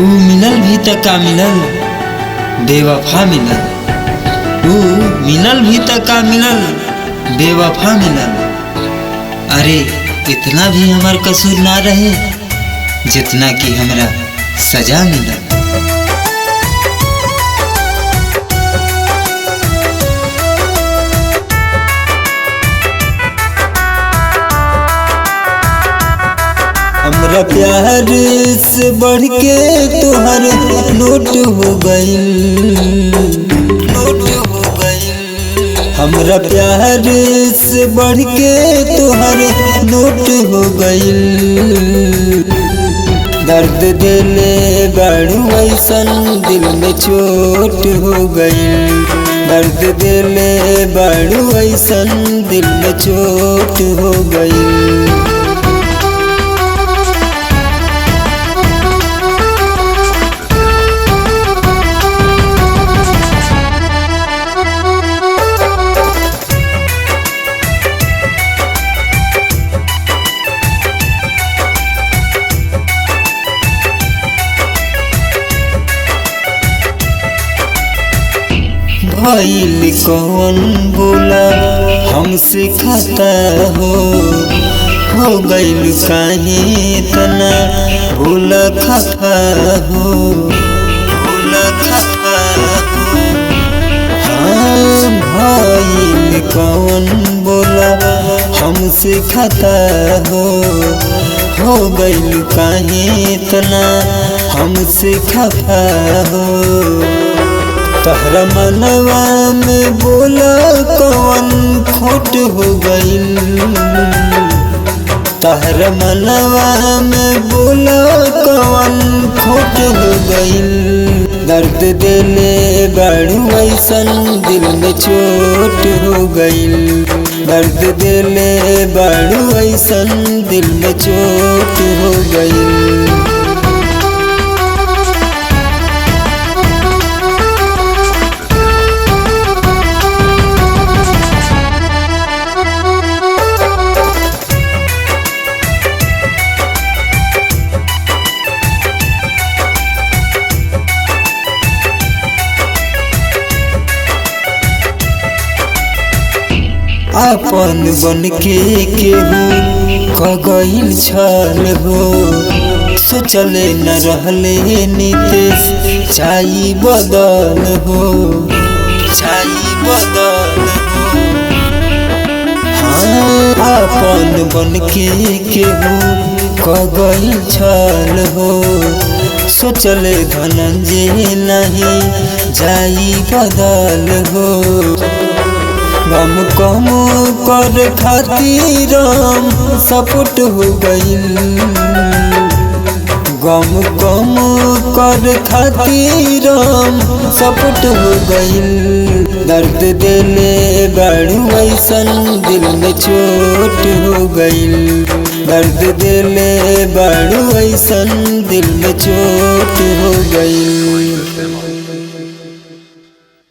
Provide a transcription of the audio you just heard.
ऊ मिलल भी त का मिलल, बेवफा मिलल। ऊ मिलल भी त का मिलल, बेवफा मिलल। अरे इतना भी हमार कसूर ना रहे जितना कि हमरा सजा मिलल। हमरा प्यार से बढ़ के तोहर नोट हो गइल, नोट हो गइल। हमरा प्यार से बढ़ के तोहर नोट हो गइल। दर्द दिले बाड़ू ऐसन दिल में चोट हो गइल। दर्द दिले बाड़ू ऐसन दिल में चोट हो गइल। भइल कौन बोला हमसे खाता हो गइल काहे तना भूला खफा हो, भूला खफा हो। हाँ भइल कौन बोला हमसे खाता हो गइल काहे तना हमसे खफा हो। तहरा मनवा में बोला कौन खोट हो गइल। तहरा मनवा में बोला कौन खोट हो गइल। दर्द दिले बाड़ू ऐसन दिल में चोट हो गइल। दर्द दिले बाड़ू ऐसन दिल में चोट हो गइल। अपन बन के केहू कगइल छल हो। सोचले न रहले नीतीश चाई बदल हो, चाई बदल हो। हाँ अपन बन के केहू कगइल छल हो। सोचले धनंजय नहीं जाई बदल हो। गम कम कर खातिर सपोर्ट हो गइल। गम कम कर खातिर सपोर्ट हो गइल। दर्द दिले बाड़ू ऐसन दिल में चोट हो गइल। दर्द दिले बाड़ू ऐसन दिल में चोट हो गइल।